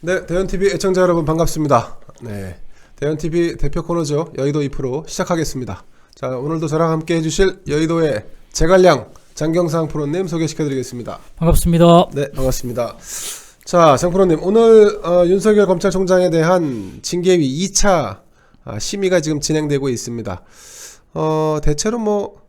네, 대현TV 애청자 여러분 반갑습니다. 네, 대현TV 대표 코너죠. 여의도 2프로 시작하겠습니다. 자, 오늘도 저랑 함께 해주실 여의도의 제갈량 장경상 프로님 소개시켜드리겠습니다. 반갑습니다. 네, 반갑습니다. 자, 장 프로님, 오늘 윤석열 검찰총장에 대한 징계위 2차 심의가 지금 진행되고 있습니다. 대체로 뭐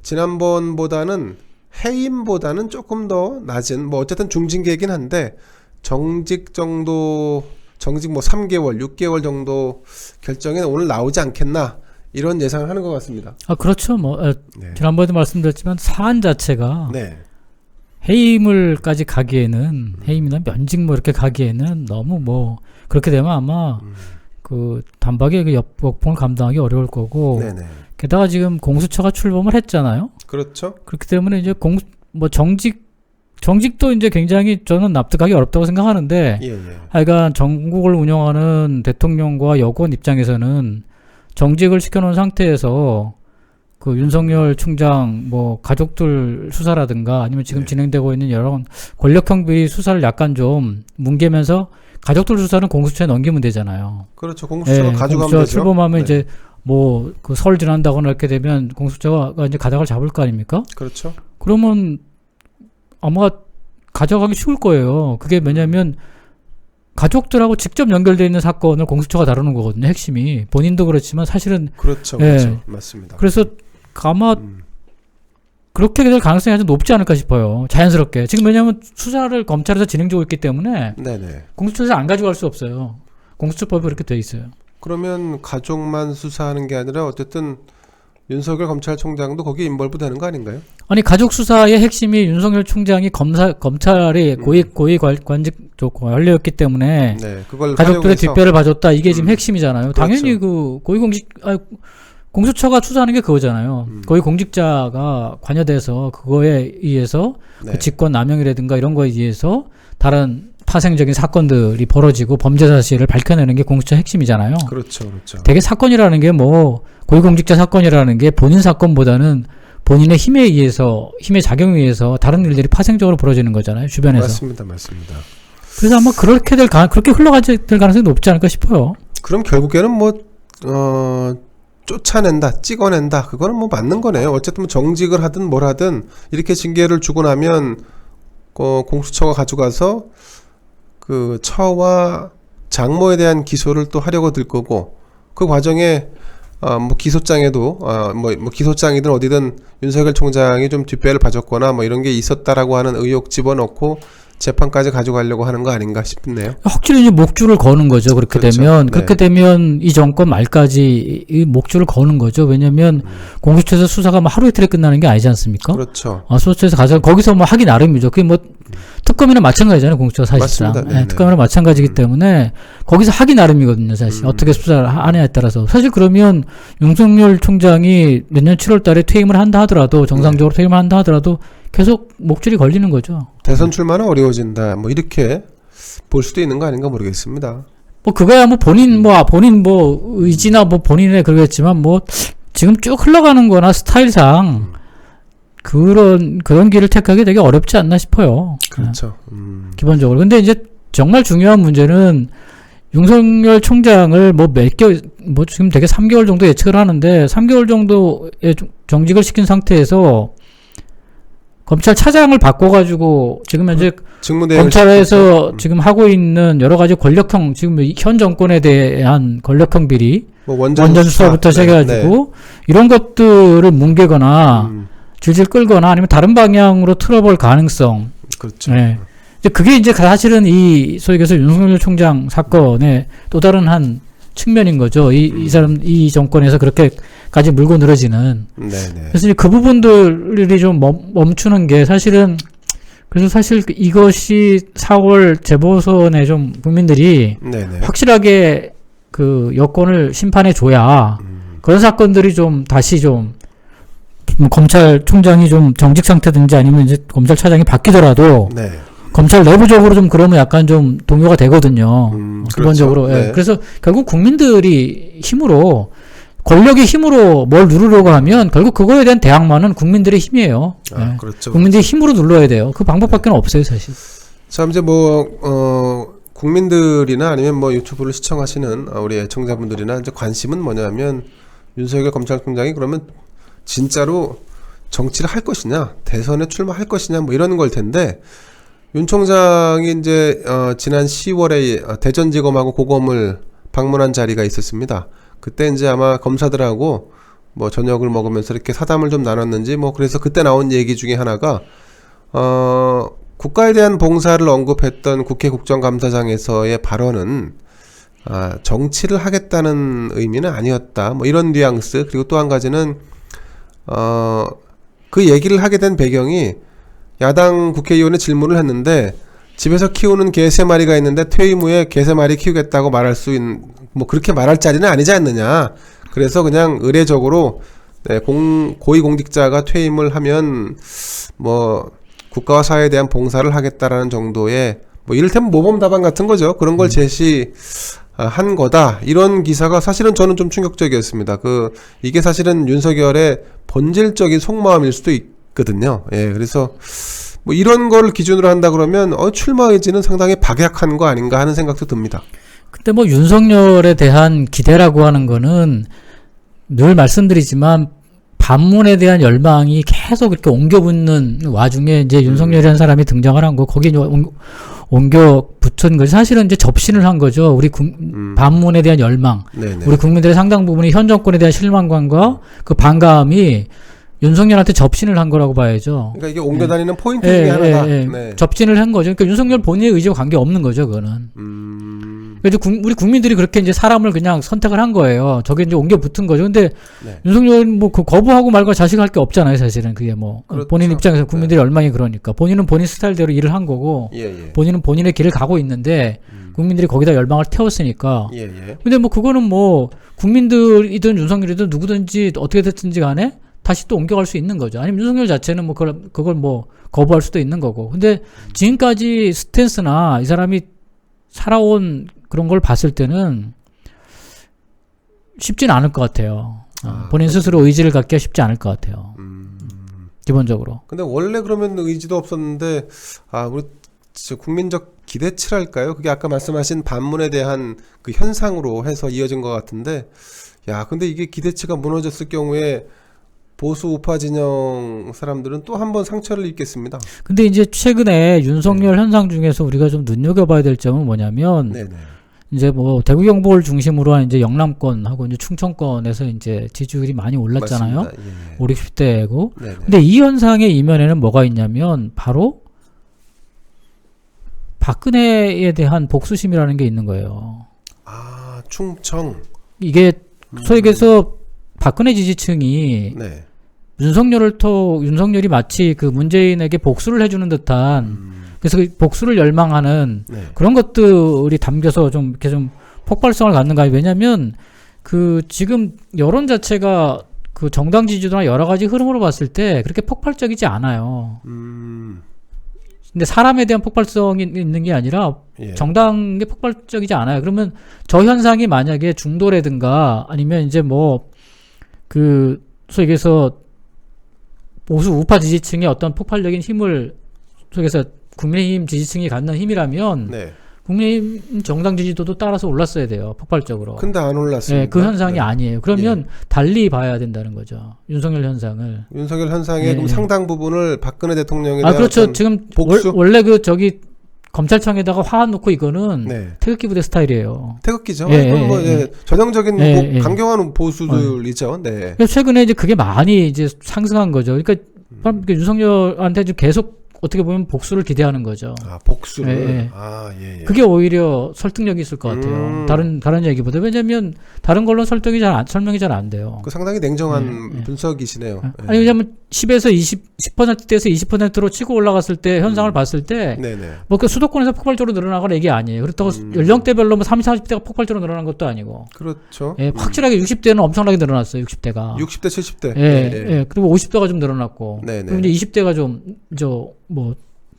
지난번보다는 해임보다는 조금 더 낮은, 뭐 어쨌든 중징계이긴 한데 정직 정도, 정직 뭐 3개월, 6개월 정도 결정이 오늘 나오지 않겠나, 이런 예상을 하는 것 같습니다. 그렇죠. 네. 지난번에도 말씀드렸지만 사안 자체가 네. 해임을까지 가기에는 해임이나 면직 뭐 이렇게 가기에는 너무 뭐 그렇게 되면 아마 그 단박에 그 역풍을 감당하기 어려울 거고. 네네. 게다가 지금 공수처가 출범을 했잖아요. 그렇죠. 그렇기 때문에 이제 정직도 이제 굉장히 저는 납득하기 어렵다고 생각하는데, 예. 하여간 전국을 운영하는 대통령과 여권 입장에서는 정직을 시켜놓은 상태에서 그 윤석열 총장 뭐 가족들 수사라든가 아니면 지금 네. 진행되고 있는 여러 권력형 비리 수사를 약간 좀 뭉개면서 가족들 수사는 공수처에 넘기면 되잖아요. 그렇죠. 공수처가 가져가면 공수처 되죠. 출범하면 네. 이제 뭐 그 설 지난다거나 이렇게 되면 공수처가 이제 가닥을 잡을 거 아닙니까? 그렇죠. 그러면 아마 가져가기 쉬울 거예요. 그게 뭐냐면 가족들하고 직접 연결되어 있는 사건을 공수처가 다루는 거거든요. 핵심이. 본인도 그렇지만 사실은. 그렇죠. 예. 그렇죠. 맞습니다. 그래서 아마 그렇게 될 가능성이 아주 높지 않을까 싶어요. 자연스럽게. 지금 왜냐하면 수사를 검찰에서 진행되고 있기 때문에 네네. 공수처에서 안 가져갈 수 없어요. 공수처법이 그렇게 돼 있어요. 그러면 가족만 수사하는 게 아니라 어쨌든 윤석열 검찰총장도 거기에 인벌브 되는 거 아닌가요? 아니, 가족 수사의 핵심이 윤석열 총장이 검찰의 고위 관직 관료였기 때문에 네, 그걸 가족들의 활용해서. 뒷배를 봐줬다. 이게 지금 핵심이잖아요. 그렇죠. 당연히 그 공수처가 수사하는 게 그거잖아요. 고위 공직자가 관여돼서 그거에 의해서 네. 그 직권 남용이라든가 이런 거에 의해서 다른 파생적인 사건들이 벌어지고 범죄 사실을 밝혀내는 게 공수처 핵심이잖아요. 그렇죠. 되게 사건이라는 게 뭐 고위공직자 사건이라는 게 본인 사건보다는 본인의 힘에 의해서, 힘의 작용에 의해서 다른 일들이 파생적으로 벌어지는 거잖아요. 주변에서. 맞습니다. 그래서 아마 그렇게 흘러가게 될 가능성이 높지 않을까 싶어요. 그럼 결국에는 쫓아낸다, 찍어낸다, 그거는 뭐 맞는 거네요. 어쨌든 뭐 정직을 하든 뭘 하든 이렇게 징계를 주고 나면 공수처가 가져가서 그 처와 장모에 대한 기소를 또 하려고 들 거고, 그 과정에 뭐 기소장에도 뭐 기소장이든 어디든 윤석열 총장이 좀 뒷배를 봐줬거나 뭐 이런 게 있었다라고 하는 의혹 집어넣고 재판까지 가져가려고 하는 거 아닌가 싶네요. 확실히 이제 목줄을 거는 거죠. 그렇게 그렇죠. 되면. 네. 그렇게 되면 이 정권 말까지 이 목줄을 거는 거죠. 왜냐면 공수처에서 수사가 뭐 하루 이틀에 끝나는 게 아니지 않습니까? 그렇죠. 수사처에서 거기서 뭐 하기 나름이죠. 그게 뭐 특검이나 마찬가지잖아요. 공수처 사실상. 맞습니다. 네네. 특검이나 마찬가지이기 때문에 거기서 하기 나름이거든요. 사실. 어떻게 수사를 하느냐에 따라서. 사실 그러면 윤석열 총장이 내년 7월 달에 퇴임을 한다 하더라도, 정상적으로 퇴임을 한다 하더라도 계속 목줄이 걸리는 거죠. 대선 출마는 어려워진다, 뭐 이렇게 볼 수도 있는 거 아닌가 모르겠습니다. 뭐 그거야 뭐 본인 의지나 뭐 본인의 그러겠지만 뭐 지금 쭉 흘러가는 거나 스타일상 그런 길을 택하기 되게 어렵지 않나 싶어요. 그렇죠. 기본적으로. 근데 이제 정말 중요한 문제는 윤석열 총장을 지금 되게 3개월 정도 예측을 하는데 3개월 정도의 정직을 시킨 상태에서 검찰 차장을 바꿔가지고 지금 현재 검찰에서 지금 하고 있는 여러 가지 권력형, 지금 현 정권에 대한 권력형 비리, 뭐 원전 수사부터 시작해가지고 이런 것들을 뭉개거나 질질 끌거나 아니면 다른 방향으로 틀어볼 가능성. 그렇죠. 네. 이제 그게 이제 사실은 이 소위 해서 윤석열 총장 사건의 또 다른 한 측면인 거죠. 이 정권에서 그렇게까지 물고 늘어지는. 네네. 그래서 그 부분들이 좀 멈추는 게 사실은, 그래서 사실 이것이 4월 재보선에 좀 국민들이 네네. 확실하게 그 여권을 심판해 줘야 그런 사건들이 좀 다시 좀 검찰총장이 좀 정직 상태든지 아니면 이제 검찰차장이 바뀌더라도 네. 검찰 내부적으로 좀 그러면 약간 좀 동요가 되거든요. 기본적으로. 그렇죠. 예. 네. 그래서 결국 국민들이 힘으로, 권력의 힘으로 뭘 누르려고 하면 결국 그거에 대한 대항마는 국민들의 힘이에요. 예. 그렇죠. 국민들의 힘으로 눌러야 돼요. 그 방법밖에 없어요, 사실. 참 이제 국민들이나 아니면 뭐 유튜브를 시청하시는 우리 애청자분들이나 이제 관심은 뭐냐면 윤석열 검찰총장이 그러면 진짜로 정치를 할 것이냐, 대선에 출마할 것이냐, 뭐 이런 걸 텐데, 윤 총장이 이제 지난 10월에 대전지검하고 고검을 방문한 자리가 있었습니다. 그때 이제 아마 검사들하고 뭐 저녁을 먹으면서 이렇게 사담을 좀 나눴는지, 뭐 그래서 그때 나온 얘기 중에 하나가 국가에 대한 봉사를 언급했던 국회 국정감사장에서의 발언은 정치를 하겠다는 의미는 아니었다. 뭐 이런 뉘앙스. 그리고 또 한 가지는 그 얘기를 하게 된 배경이 야당 국회의원의 질문을 했는데 집에서 키우는 개 3마리가 있는데 퇴임 후에 개 3마리 키우겠다고 말할 수 있는, 뭐 그렇게 말할 자리는 아니지 않느냐. 그래서 그냥 의례적으로 고위공직자가 퇴임을 하면 뭐 국가와 사회에 대한 봉사를 하겠다라는 정도의 뭐 이를테면 모범답안 같은 거죠. 그런 걸 제시한 거다. 이런 기사가 사실은 저는 좀 충격적이었습니다. 이게 사실은 윤석열의 본질적인 속마음일 수도 있거든요. 예, 그래서 뭐 이런 걸 기준으로 한다 그러면 출마 의지는 상당히 박약한 거 아닌가 하는 생각도 듭니다. 근데 뭐 윤석열에 대한 기대라고 하는 거는 늘 말씀드리지만 반문에 대한 열망이 계속 이렇게 옮겨붙는 와중에 이제 윤석열이라는 사람이 등장을 한 거, 거기에 옮겨 붙은 거지. 사실은 이제 접신을 한 거죠. 우리 반문에 대한 열망. 네네. 우리 국민들의 상당 부분이 현 정권에 대한 실망감과 그 반감이 윤석열한테 접신을 한 거라고 봐야죠. 그러니까 이게 옮겨 다니는 포인트 중에 하나다. 네. 접진을 한 거죠. 그러니까 윤석열 본인의 의지와 관계 없는 거죠, 그거는. 그래서 우리 국민들이 그렇게 이제 사람을 그냥 선택을 한 거예요. 저게 이제 옮겨 붙은 거죠. 근데 네. 윤석열 뭐 그 거부하고 말고 자식할 게 없잖아요, 사실은. 그게 뭐 그렇죠. 본인 입장에서 국민들이 열망이 그러니까 본인은 본인 스타일대로 일을 한 거고 예. 본인은 본인의 길을 가고 있는데 국민들이 거기다 열망을 태웠으니까. 예. 근데 뭐 그거는 뭐 국민들이든 윤석열이든 누구든지 어떻게 됐든지 간에 다시 또 옮겨갈 수 있는 거죠. 아니면 윤석열 자체는 뭐 그걸 뭐 거부할 수도 있는 거고. 근데 지금까지 스탠스나 이 사람이 살아온 그런 걸 봤을 때는 쉽지는 않을 것 같아요. 본인 스스로 의지를 갖기가 쉽지 않을 것 같아요. 기본적으로. 근데 원래 그러면 의지도 없었는데 우리 국민적 기대치랄까요? 그게 아까 말씀하신 반문에 대한 그 현상으로 해서 이어진 것 같은데, 근데 이게 기대치가 무너졌을 경우에 보수 우파 진영 사람들은 또 한 번 상처를 입겠습니다. 근데 이제 최근에 윤석열 현상 중에서 우리가 좀 눈여겨봐야 될 점은 뭐냐면, 네네. 이제 뭐 대구 경북을 중심으로 한 이제 영남권하고 이제 충청권에서 이제 지지율이 많이 올랐잖아요. 맞습니다. 예. 5, 60대고. 네네. 근데 이 현상의 이면에는 뭐가 있냐면 바로 박근혜에 대한 복수심이라는 게 있는 거예요. 충청. 이게 소위 얘기해서 박근혜 지지층이 네. 윤석열이 마치 그 문재인에게 복수를 해주는 듯한 그래서 그 복수를 열망하는 네. 그런 것들이 담겨서 좀 이렇게 좀 폭발성을 갖는가. 왜냐면 그 지금 여론 자체가 그 정당 지지도나 여러 가지 흐름으로 봤을 때 그렇게 폭발적이지 않아요. 근데 사람에 대한 폭발성이 있는 게 아니라 예. 정당에 폭발적이지 않아요. 그러면 저 현상이 만약에 중도라든가 아니면 이제 뭐 그 소위 얘기해서 보수 우파 지지층의 어떤 폭발적인 힘을 소위 얘기해서 국민의힘 지지층이 갖는 힘이라면 네. 국민의힘 정당 지지도도 따라서 올랐어야 돼요. 폭발적으로. 근데 안 올랐습니다. 네, 그 현상이 네. 아니에요. 그러면 달리 봐야 된다는 거죠. 윤석열 현상을. 윤석열 현상의 예, 그럼 예. 상당 부분을 박근혜 대통령에 대한 그렇죠. 어떤 지금 복수? 원래 그 저기 검찰청에다가 화환 놓고 이거는 네. 태극기 부대 스타일이에요. 태극기죠. 예, 이건 뭐 전형적인 예. 강경한 보수들이죠. 네. 그래서 최근에 이제 그게 많이 이제 상승한 거죠. 그러니까 윤석열한테 좀 계속 어떻게 보면 복수를 기대하는 거죠. 복수를. 예. 그게 오히려 설득력이 있을 것 같아요. 다른 얘기보다. 왜냐면 다른 걸로 설명이 잘 안 돼요. 상당히 냉정한 분석이시네요. 아니, 왜냐면 10에서 10%대에서 20%로 치고 올라갔을 때 현상을 봤을 때, 네네. 뭐 그 수도권에서 폭발적으로 늘어나거나 이게 아니에요. 그렇다고 연령대별로 뭐 30, 40대가 폭발적으로 늘어난 것도 아니고. 그렇죠. 확실하게 60대는 엄청나게 늘어났어요. 60대가. 60대, 70대. 예. 그리고 50대가 좀 늘어났고. 네네. 그리고 이제 20대가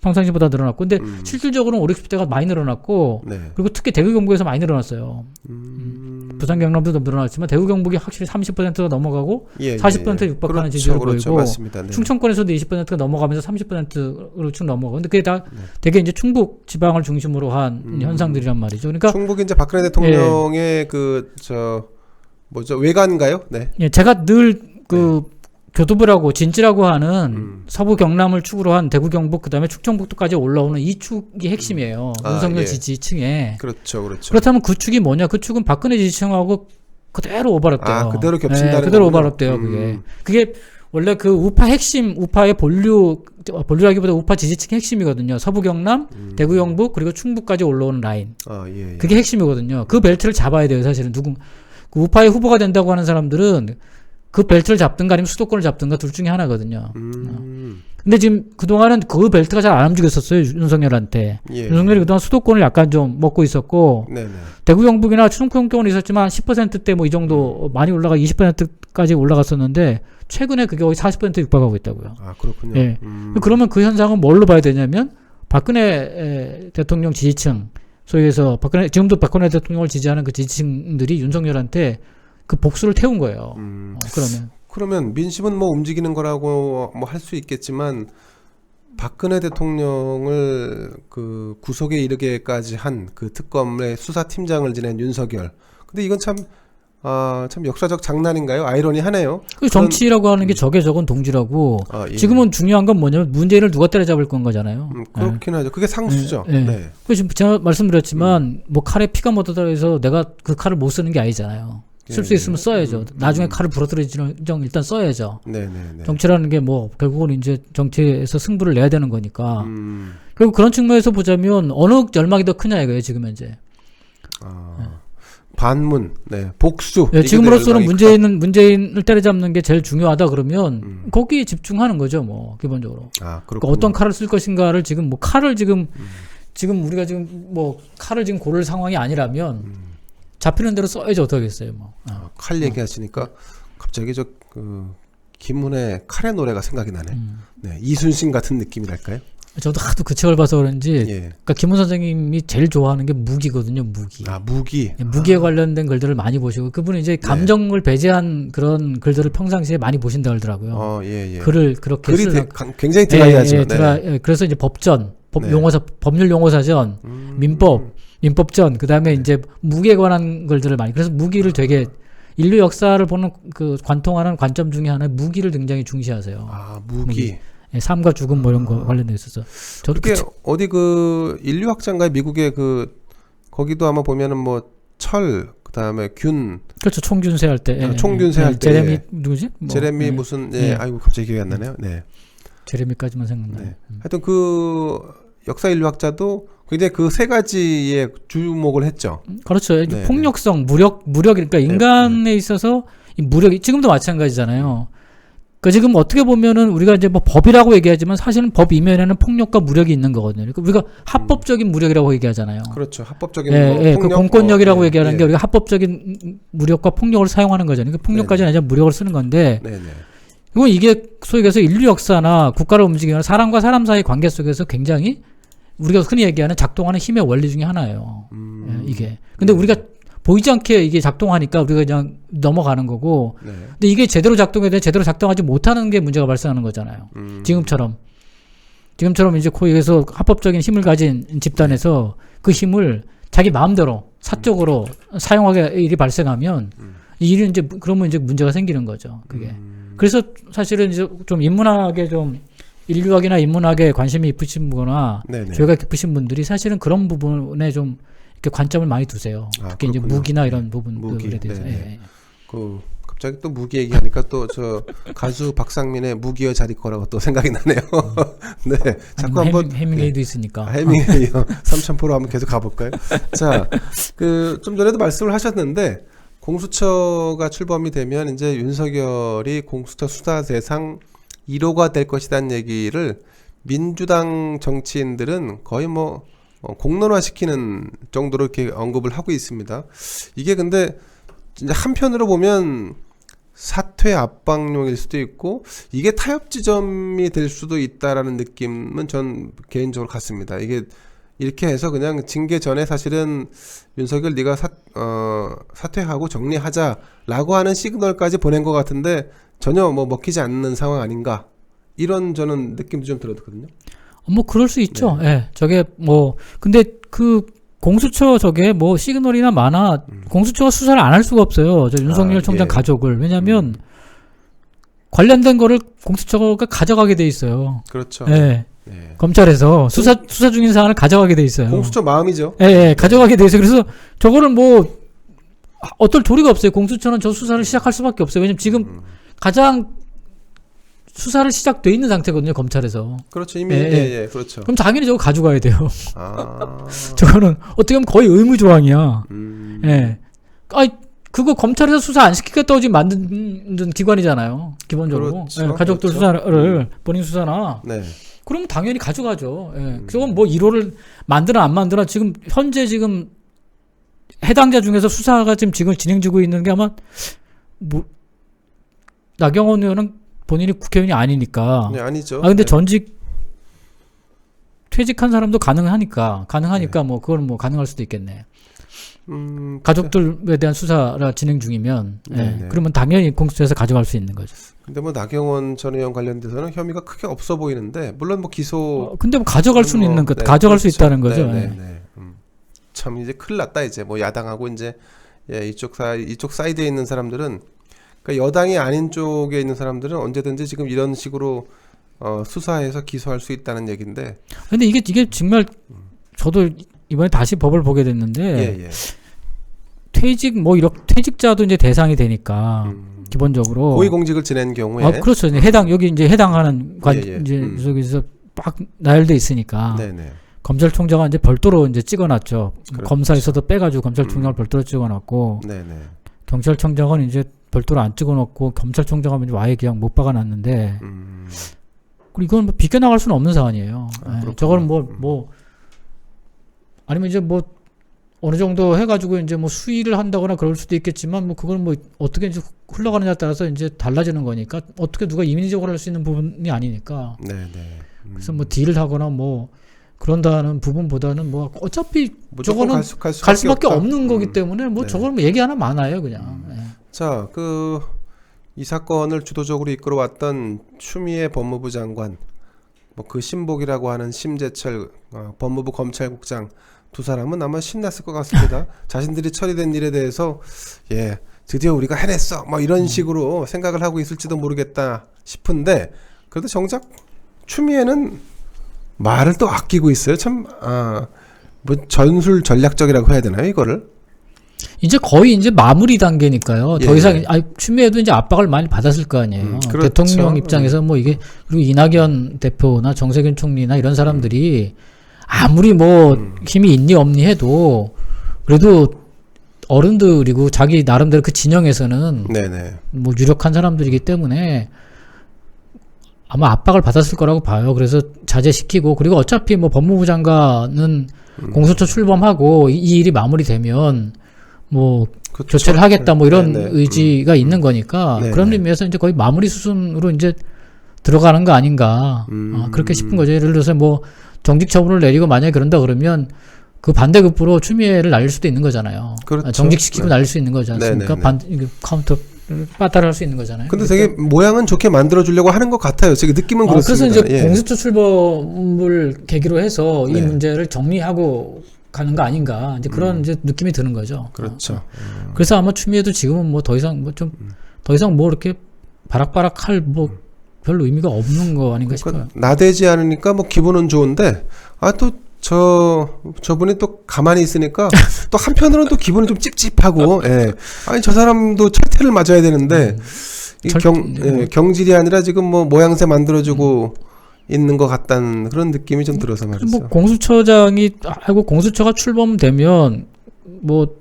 평상시보다 늘어났고, 근데 실질적으로는 5, 60대가 많이 늘어났고, 네. 그리고 특히 대구 경북에서 많이 늘어났어요. 부산 경남도 늘어났지만 대구 경북이 확실히 30%가 넘어가고 예, 40% 예. 육박하는 그렇죠, 지지를 그렇죠. 보이고, 맞습니다. 네. 충청권에서도 20%가 넘어가면서 30%로 쭉 넘어가고, 근데 그게 다 네. 되게 이제 충북 지방을 중심으로 한 현상들이란 말이죠. 그러니까 충북이 이제 박근혜 대통령의 뭐죠, 외관인가요? 네. 예, 제가 늘 그 교두부라고 진지라고 하는 서부 경남을 축으로 한 대구 경북 그다음에 충청북도까지 올라오는 이 축이 핵심이에요. 윤석열 예. 지지층에. 그렇죠, 그렇죠. 그렇다면 그 축이 뭐냐? 그 축은 박근혜 지지층하고 그대로 오버랩돼요. 아, 그대로 겹친다는 네, 그대로 거군요. 오버랩돼요. 그게 원래 그 우파 핵심, 우파의 본류라기보다 우파 지지층 핵심이거든요. 서부 경남, 대구 경북 그리고 충북까지 올라오는 라인. 아, 예, 예. 그게 핵심이거든요. 그 벨트를 잡아야 돼요. 사실은 그 우파의 후보가 된다고 하는 사람들은 그 벨트를 잡든가 아니면 수도권을 잡든가 둘 중에 하나거든요. 근데 지금 그동안은 그 벨트가 잘 안 움직였었어요. 윤석열한테. 예. 윤석열이 그동안 수도권을 약간 좀 먹고 있었고, 네네. 대구 경북이나 충청권은 있었지만 10%대 뭐 이 정도 많이 올라가 20%까지 올라갔었는데, 최근에 그게 거의 40% 육박하고 있다고요. 아, 그렇군요. 예. 그러면 그 현상은 뭘로 봐야 되냐면, 박근혜 대통령 지지층, 소위 해서 지금도 박근혜 대통령을 지지하는 그 지지층들이 윤석열한테 그 복수를 태운 거예요. 그러면 민심은 뭐 움직이는 거라고 뭐 할 수 있겠지만 박근혜 대통령을 그 구속에 이르게까지 한 그 특검의 수사팀장을 지낸 윤석열. 근데 이건 참 역사적 장난인가요? 아이러니하네요. 그 정치라고 하는 게 적에 적은 동지라고. 예. 지금은 중요한 건 뭐냐면 문재인을 누가 때려잡을 건 거잖아요. 그렇긴 하죠. 그게 상수죠. 네. 네. 그 지금 제가 말씀드렸지만 뭐 칼에 피가 묻어다 해서 내가 그 칼을 못 쓰는 게 아니잖아요. 쓸 수 있으면 써야죠. 나중에 칼을 부러뜨리지는 일단 써야죠. 네네네. 정치라는 게 뭐 결국은 이제 정치에서 승부를 내야 되는 거니까. 그리고 그런 측면에서 보자면 어느 열망이 더 크냐 이거예요. 지금 현재. 반문, 복수. 네, 지금으로서는 문재인을 때려잡는 게 제일 중요하다 그러면 거기에 집중하는 거죠, 뭐 기본적으로. 그러니까 어떤 칼을 쓸 것인가를 지금 뭐 칼을 지금 우리가 지금 뭐 칼을 지금 고를 상황이 아니라면 잡히는 대로 써야지 어떡하겠어요, 뭐. 칼 얘기하시니까 갑자기 김훈의 칼의 노래가 생각이 나네. 네, 이순신 같은 느낌이랄까요? 저도 하도 그 책을 봐서 그런지, 예. 그러니까 김훈 선생님이 제일 좋아하는 게 무기거든요, 무기. 무기. 무기에 관련된 글들을 많이 보시고, 그분은 이제 감정을 배제한 그런 글들을 평상시에 많이 보신다 그러더라고요. 예. 글을 그렇게 글이 굉장히 드라이하죠. 그래서 이제 법률 용어사전, 민법전, 그 다음에 이제 무기에 관한 글들을 많이. 그래서 무기를 되게 인류 역사를 보는 그 관통하는 관점 중에 하나는 무기를 굉장히 중시하세요. 무기. 삶과 죽음 뭐 이런 거 관련돼 있어서. 저도 그게 어디 인류학자인가요? 미국의 거기도 아마 보면은 뭐 그다음에 균. 그렇죠. 총균세 할 때. 총균세 할 때. 제레미 누구지? 제레미 무슨 아이고 갑자기 기억이 안 나네요. 네. 제레미까지만 생각나요. 네. 하여튼 그 역사 인류학자도 굉장히 그 세 가지에 주목을 했죠. 그렇죠. 폭력성, 무력이니까 인간에 있어서 이 무력이 지금도 마찬가지잖아요. 그러니까 지금 어떻게 보면은 우리가 이제 뭐 법이라고 얘기하지만 사실은 법 이면에는 폭력과 무력이 있는 거거든요. 그러니까 우리가 합법적인 무력이라고 얘기하잖아요. 그렇죠. 합법적인 폭력, 그 공권력이라고 얘기하는 게 우리가 합법적인 무력과 폭력을 사용하는 거잖아요. 그러니까 폭력까지는 아니라 무력을 쓰는 건데. 이건 이게 소위 해서 인류 역사나 국가를 움직이는 사람과 사람 사이 관계 속에서 굉장히 우리가 흔히 얘기하는 작동하는 힘의 원리 중에 하나예요. 이게. 근데 우리가 보이지 않게 이게 작동하니까 우리가 그냥 넘어가는 거고. 근데 이게 제대로 작동해야 돼 제대로 작동하지 못하는 게 문제가 발생하는 거잖아요. 지금처럼 이제 코이에서 합법적인 힘을 가진 집단에서 그 힘을 자기 마음대로 사적으로 사용하게 일이 발생하면 이 일은 이제 그러면 이제 문제가 생기는 거죠. 그게. 그래서 사실은 이제 좀 인문학에 좀 인류학이나 인문학에 관심이 있으신 분이나 교회가 깊으신 분들이 사실은 그런 부분에 좀 이렇게 관점을 많이 두세요. 특히 이제 무기나 이런 부분들에 대해서. 갑자기 또 무기 얘기하니까 또 가수 박상민의 무기여 자리 거라고 또 생각이 나네요. 네, 자꾸 한번 해밍웨이도 있으니까. 해밍웨이 3000% 한번 계속 가볼까요? 자, 좀 전에도 말씀을 하셨는데 공수처가 출범이 되면 이제 윤석열이 공수처 수사 대상 1호가 될 것이라는 얘기를 민주당 정치인들은 거의 뭐 공론화시키는 정도로 이렇게 언급을 하고 있습니다. 이게 근데 이제 한편으로 보면 사퇴 압박용일 수도 있고 이게 타협 지점이 될 수도 있다라는 느낌은 전 개인적으로 갖습니다. 이게 이렇게 해서 그냥 징계 전에 사실은 윤석열 네가 사퇴하고 정리하자라고 하는 시그널까지 보낸 것 같은데 전혀 뭐 먹히지 않는 상황 아닌가 이런 저는 느낌도 좀 들었거든요. 뭐 그럴 수 있죠. 예. 저게 뭐 근데 그 공수처 저게 뭐 시그널이나 많아 공수처가 수사를 안 할 수가 없어요. 저 윤석열 총장 예. 가족을. 왜냐하면 관련된 거를 공수처가 가져가게 돼 있어요. 그렇죠. 예. 예. 검찰에서 수사 중인 사안을 가져가게 돼 있어요. 공수처 마음이죠. 예, 예, 가져가게 돼 있어요. 그래서 저거를 뭐 어떨 도리가 없어요. 공수처는 저 수사를 시작할 수밖에 없어요. 왜냐면 지금 가장 수사를 시작돼 있는 상태거든요. 검찰에서. 그렇죠. 이미 예, 예, 그렇죠. 그럼 당연히 저거 가져가야 돼요. 아. 저거는 어떻게 보면 거의 의무 조항이야. 예. 아니 그거 검찰에서 수사 안 시키겠다고 지금 만든 기관이잖아요. 기본적으로. 그렇죠. 예, 가족들 그렇죠. 수사를 본인 수사나. 네. 그러면 당연히 가져가죠. 예. 저건 뭐 1호를 만드나 안 만드나 지금 현재 지금 해당자 중에서 수사가 지금 진행되고 있는 게 아마 뭐 나경원 의원은 본인이 국회의원이 아니니까. 네, 아니죠. 아 근데 네. 전직 퇴직한 사람도 가능하니까 뭐 그건 뭐 가능할 수도 있겠네. 가족들에 대한 수사가 진행 중이면 예. 그러면 당연히 공수처에서 가져갈 수 있는 거죠. 근데 뭐 나경원 전 의원 관련돼서는 혐의가 크게 없어 보이는데 물론 뭐 기소 근데 뭐 가져갈 수는 있는 것, 네, 가져갈 수 그렇죠. 있다는 거죠. 네, 예. 네, 네. 참 이제 큰일 났다 이제 뭐 야당하고 이제 이쪽 사이드에 있는 사람들은 그러니까 여당이 아닌 쪽에 있는 사람들은 언제든지 지금 이런 식으로 수사해서 기소할 수 있다는 얘기인데. 근데 이게 정말 저도 이번에 다시 법을 보게 됐는데 예. 퇴직자도 이제 대상이 되니까 기본적으로 고위공직을 지낸 경우에 그렇죠. 이제 여기 이제 해당하는 이제 저기서 막 나열돼 있으니까 네네. 검찰총장은 이제 별도로 이제 찍어놨죠. 그렇죠. 검사에서도 빼가지고 검찰총장을 별도로 찍어놨고 네네. 경찰청장은 이제 별도로 안 찍어놓고 검찰총장은 이제 와해 기약 못 박아놨는데 그리고 이건 뭐 비껴나갈 수는 없는 사안이에요. 저거는 뭐 아니면 이제 뭐 어느 정도 해가지고 이제 뭐 수의를 한다거나 그럴 수도 있겠지만 뭐 그건 뭐 어떻게 이제 흘러가느냐에 따라서 이제 달라지는 거니까 어떻게 누가 임의적으로 할 수 있는 부분이 아니니까. 네네. 그래서 뭐 딜을 하거나 뭐 그런다는 부분보다는 뭐 어차피 저거는 갈 수밖에 없는 거기 때문에 뭐 저거는 뭐 얘기 하나 많아요 그냥. 자, 이 사건을 주도적으로 이끌어왔던 추미애 법무부 장관, 뭐 그 신복이라고 하는 심재철 법무부 검찰국장 두 사람은 아마 신났을 것 같습니다. 자신들이 처리된 일에 대해서 드디어 우리가 해냈어, 뭐 이런 식으로 생각을 하고 있을지도 모르겠다 싶은데 그래도 정작 추미애는 말을 또 아끼고 있어요. 참, 뭐 전술 전략적이라고 해야 되나요, 이거를? 이제 거의 이제 마무리 단계니까요. 더 이상 추미애도 이제 압박을 많이 받았을 거 아니에요. 그렇죠. 대통령 입장에서 뭐 이게 그리고 이낙연 대표나 정세균 총리나 이런 사람들이 아무리 뭐 힘이 있니 없니 해도 그래도 어른들이고 자기 나름대로 그 진영에서는 네네. 뭐 유력한 사람들이기 때문에 아마 압박을 받았을 거라고 봐요. 그래서 자제시키고 그리고 어차피 뭐 법무부 장관은 공수처 출범하고 이 일이 마무리되면 뭐 그쵸. 교체를 하겠다 뭐 이런 네네. 의지가 있는 거니까 네네. 그런 의미에서 이제 거의 마무리 수순으로 이제 들어가는 거 아닌가 그렇게 싶은 거죠. 예를 들어서 뭐 정직 처분을 내리고 만약에 그런다 그러면 그 반대급부로 추미애를 날릴 수도 있는 거잖아요. 그렇죠. 정직시키고 날릴 수 있는 거지 않습니까? 네네네. 카운터 빠따를 할 수 있는 거잖아요. 근데 되게 모양은 좋게 만들어 주려고 하는 것 같아요. 제가 느낌은 그렇습니다. 그래서 이제 공수처 출범을 계기로 해서 이 문제를 정리하고 가는 거 아닌가 이제 그런 이제 느낌이 드는 거죠. 그렇죠. 그래서 아마 추미애도 지금은 뭐 더 이상 더 이상 뭐 이렇게 바락바락할 뭐 별로 의미가 없는 거 아닌가 싶어요. 나대지 않으니까 뭐 기분은 좋은데 또 저분이 또 가만히 있으니까 또 한편으로는 또 기분이 좀 찝찝하고 아니 저 사람도 철퇴를 맞아야 되는데 경질이 아니라 지금 뭐 모양새 만들어주고 있는 것 같다는 그런 느낌이 좀 들어서 말이죠. 뭐 공수처장이 하고 공수처가 출범되면 뭐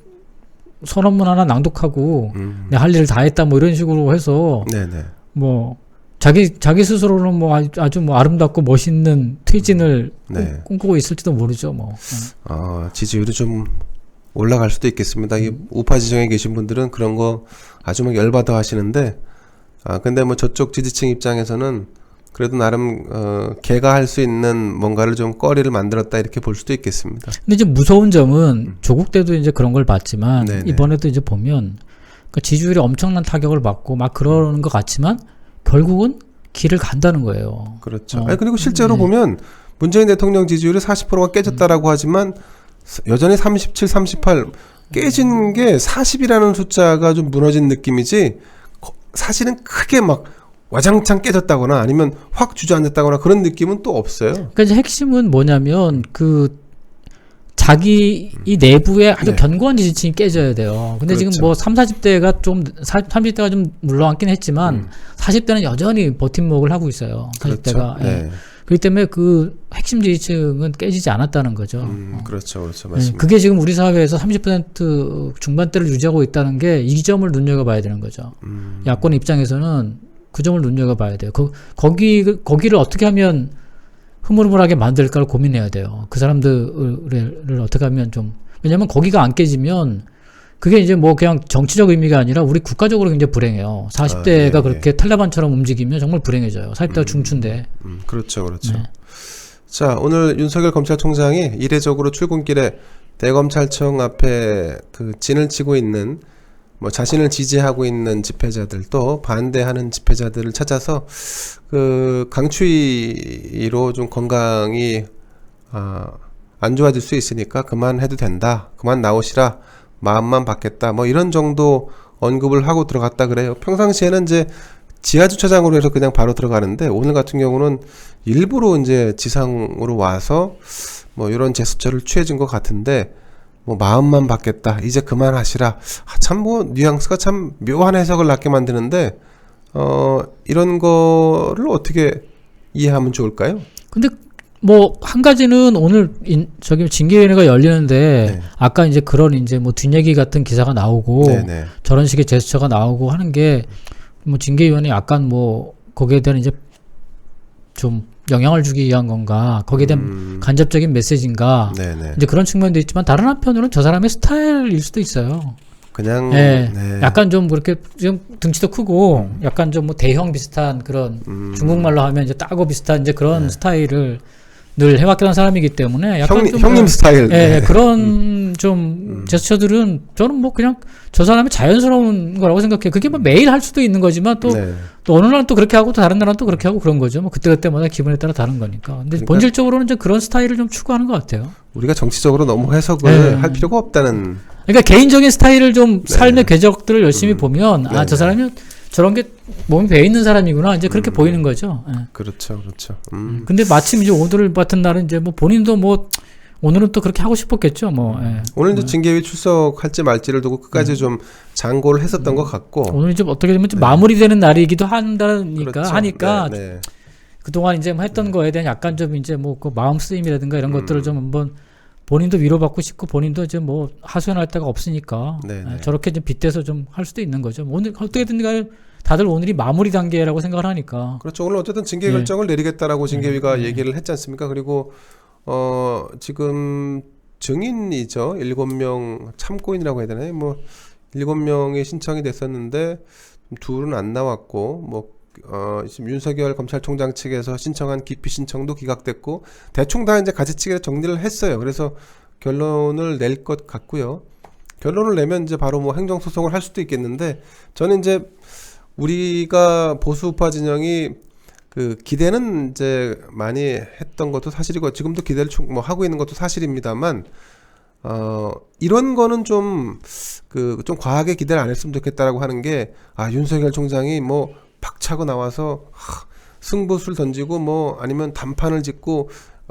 선언문 하나 낭독하고 내가 할 일을 다 했다 뭐 이런 식으로 해서 네네. 뭐 자기 스스로는 뭐 아주 뭐 아름답고 멋있는 퇴진을 꿈꾸고 있을지도 모르죠 뭐. 지지율이 좀 올라갈 수도 있겠습니다. 이 우파 지정에 계신 분들은 그런 거 아주 막 열받아 하시는데, 근데 뭐 저쪽 지지층 입장에서는 그래도 나름 걔가 할 수 있는 뭔가를 좀 꺼리를 만들었다 이렇게 볼 수도 있겠습니다. 근데 이제 무서운 점은 조국 때도 이제 그런 걸 봤지만 네네. 이번에도 이제 보면 그러니까 지지율이 엄청난 타격을 받고 막 그러는 것 같지만 결국은 길을 간다는 거예요. 그렇죠. 아니, 그리고 실제로 보면 문재인 대통령 지지율이 40%가 깨졌다라고 하지만 여전히 37, 38 깨진 게 40이라는 숫자가 좀 무너진 느낌이지 사실은 크게 막 와장창 깨졌다거나 아니면 확 주저앉았다거나 그런 느낌은 또 없어요. 그러니까 이제 핵심은 뭐냐면 자기 이 내부에 아주 네. 견고한 지지층이 깨져야 돼요. 근데 그렇죠. 지금 뭐 40대가 좀 30대가 좀 물러앉긴 했지만 40대는 여전히 버팀목을 하고 있어요. 40대가. 그렇죠. 네. 그렇기 때문에 그 핵심 지지층은 깨지지 않았다는 거죠. 그렇죠. 그렇죠. 네, 맞습니다. 그게 지금 우리 사회에서 30% 중반대를 유지하고 있다는 게 이 점을 눈여겨봐야 되는 거죠. 야권 입장에서는 그 점을 눈여겨봐야 돼요. 거기를 어떻게 하면 흐물흐물하게 만들까를 고민해야 돼요. 그 사람들을 어떻게 하면 좀, 왜냐면 거기가 안 깨지면 그게 이제 뭐 그냥 정치적 의미가 아니라 우리 국가적으로 굉장히 불행해요. 40대가 네, 그렇게 탈레반처럼 움직이면 정말 불행해져요. 40대가 중추인데. 그렇죠. 그렇죠. 네. 자, 오늘 윤석열 검찰총장이 이례적으로 출근길에 대검찰청 앞에 그 진을 치고 있는 뭐 자신을 지지하고 있는 집회자들도 반대하는 집회자들을 찾아서 그 강추위로 좀 건강이 안 좋아질 수 있으니까 그만해도 된다. 그만 나오시라. 마음만 받겠다. 뭐 이런 정도 언급을 하고 들어갔다 그래요. 평상시에는 이제 지하 주차장으로 해서 그냥 바로 들어가는데 오늘 같은 경우는 일부러 이제 지상으로 와서 뭐 이런 제스처를 취해진 것 같은데 뭐 마음만 받겠다. 이제 그만하시라. 참 뭐 뉘앙스가 참 묘한 해석을 낳게 만드는데 이런 거를 어떻게 이해하면 좋을까요? 근데 뭐 한 가지는 오늘 저기 징계위원회가 열리는데 네. 아까 이제 그런 이제 뭐 뒷얘기 같은 기사가 나오고 네네. 저런 식의 제스처가 나오고 하는 게 뭐 징계위원회 약간 뭐 거기에 대한 이제 좀 영향을 주기 위한 건가 거기에 대한 간접적인 메시지인가 네네. 이제 그런 측면도 있지만 다른 한편으로는 저 사람의 스타일일 수도 있어요. 그냥 예, 네. 약간 좀 그렇게 좀 등치도 크고 약간 좀 뭐 대형 비슷한 그런 중국말로 하면 이제 따고 비슷한 이제 그런 스타일을 늘 해왔던 사람이기 때문에 약간 좀 형님 스타일. 예, 네. 그런 좀 제스처들은 저는 뭐 그냥 저 사람의 자연스러운 거라고 생각해요. 그게 뭐 매일 할 수도 있는 거지만 또 네. 또 어느 날은 또 그렇게 하고 또 다른 날은 또 그렇게 하고 그런 거죠. 뭐 그때그때마다 기분에 따라 다른 거니까. 근데 그러니까 본질적으로는 이제 그런 스타일을 좀 추구하는 것 같아요. 우리가 정치적으로 너무 해석을 네. 할 필요가 없다는. 그러니까 개인적인 스타일을 좀 삶의 궤적들을 열심히 보면 네, 저 네. 사람이 저런 게 몸이 배어 있는 사람이구나 이제 그렇게 보이는 거죠. 예. 그렇죠. 그렇죠. 근데 마침 이제 오늘 같은 날은 이제 뭐 본인도 뭐 오늘은 또 그렇게 하고 싶었겠죠. 뭐 예. 오늘 이제 징계위 출석할지 말지를 두고 끝까지 좀 장고를 했었던 것 같고. 오늘 좀 어떻게 보면 좀 마무리되는 날이기도 한다니까 그렇죠. 하니까 네, 네. 그동안 이제 뭐 했던 거에 대한 약간 좀 이제 뭐 그 마음 쓰임이라든가 이런 것들을 좀 한번 본인도 위로받고 싶고 본인도 이제 뭐 하소연할 데가 없으니까 네, 네. 저렇게 좀 빗대서 좀 할 수도 있는 거죠. 오늘 어떻게든 간에 다들 오늘이 마무리 단계라고 생각을 하니까. 그렇죠. 오늘 어쨌든 징계 네. 결정을 내리겠다라고 징계위가 얘기를 했지 않습니까? 그리고 지금 증인이죠. 7명 참고인이라고 해야 되나요? 뭐 7명이 신청이 됐었는데 둘은 안 나왔고 뭐 지금 윤석열 검찰총장 측에서 신청한 기피 신청도 기각됐고 대충 다 이제 가지치기로 정리를 했어요. 그래서 결론을 낼 것 같고요. 결론을 내면 이제 바로 뭐 행정소송을 할 수도 있겠는데 저는 이제 우리가 보수우파 진영이 그 기대는 이제 많이 했던 것도 사실이고 지금도 기대를 뭐 하고 있는 것도 사실입니다만 이런 거는 좀 과하게 기대를 안 했으면 좋겠다라고 하는 게 윤석열 총장이 뭐 박차고 나와서 승부수를 던지고 뭐 아니면 단판을 짓고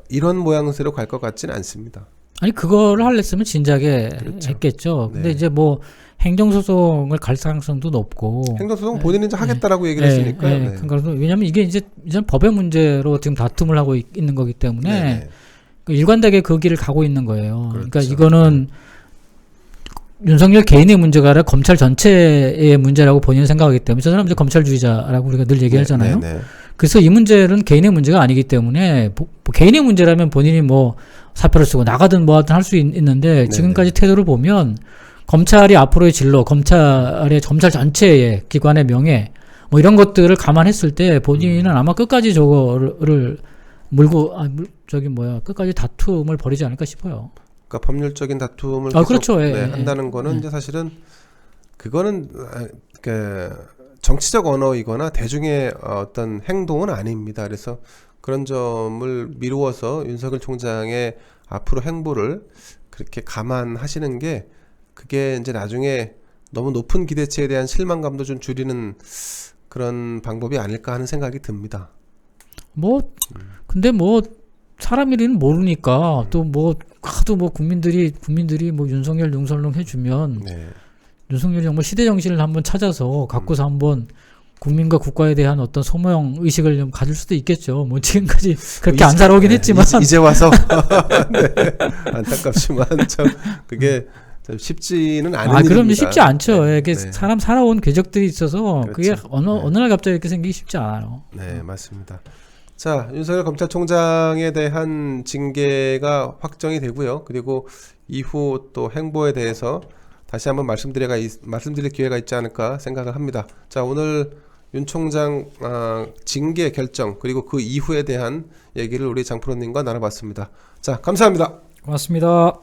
이런 모양새로 갈 것 같지는 않습니다. 아니 그거를 하려면 진작에 그렇죠. 했겠죠. 근데 네. 이제 뭐 행정소송을 갈 가능성도 높고. 행정소송 본인이 이제 하겠다라고 얘기를 했으니까요. 네. 그러니까 왜냐하면 이게 이제 법의 문제로 지금 다툼을 하고 있는 거기 때문에 네. 그 일관되게 그 길을 가고 있는 거예요. 그렇죠. 그러니까 이거는 윤석열 개인의 문제가 아니라 검찰 전체의 문제라고 본인은 생각하기 때문에 저 사람 이제 검찰주의자라고 우리가 늘 얘기하잖아요. 네, 네, 네. 그래서 이 문제는 개인의 문제가 아니기 때문에 개인의 문제라면 본인이 뭐 사표를 쓰고 나가든 뭐 하든 할 수 있는데 지금까지 태도를 보면 검찰이 앞으로의 진로, 검찰 전체의 기관의 명예 뭐 이런 것들을 감안했을 때 본인은 아마 끝까지 저거를 끝까지 다툼을 벌이지 않을까 싶어요. 그러니까 법률적인 다툼을 그렇죠. 한다는 거는 이제 사실은 그거는 그 정치적 언어이거나 대중의 어떤 행동은 아닙니다. 그래서 그런 점을 미루어서 윤석열 총장의 앞으로 행보를 그렇게 감안하시는 게 그게 이제 나중에 너무 높은 기대치에 대한 실망감도 좀 줄이는 그런 방법이 아닐까 하는 생각이 듭니다. 근데 사람 일은 모르니까 하도 국민들이 뭐 윤석열 해주면 윤석열이 정말 시대 정신을 한번 찾아서 갖고서 한번 국민과 국가에 대한 어떤 소모형 의식을 좀 가질 수도 있겠죠. 지금까지 그렇게 안 살아오긴 했지만 이제 와서 네, 안타깝지만 참 그게 참 쉽지는 않은 일입니다. 그럼 쉽지 않죠. 이게 네. 사람 살아온 궤적들이 있어서 그렇죠. 그게 어느 날 갑자기 이렇게 생기기 쉽지 않아요. 네, 맞습니다. 자, 윤석열 검찰총장에 대한 징계가 확정이 되고요. 그리고 이후 또 행보에 대해서 다시 한번 말씀드릴 기회가 있지 않을까 생각을 합니다. 자, 오늘 윤 총장 징계 결정 그리고 그 이후에 대한 얘기를 우리 장프로님과 나눠봤습니다. 자, 감사합니다. 고맙습니다.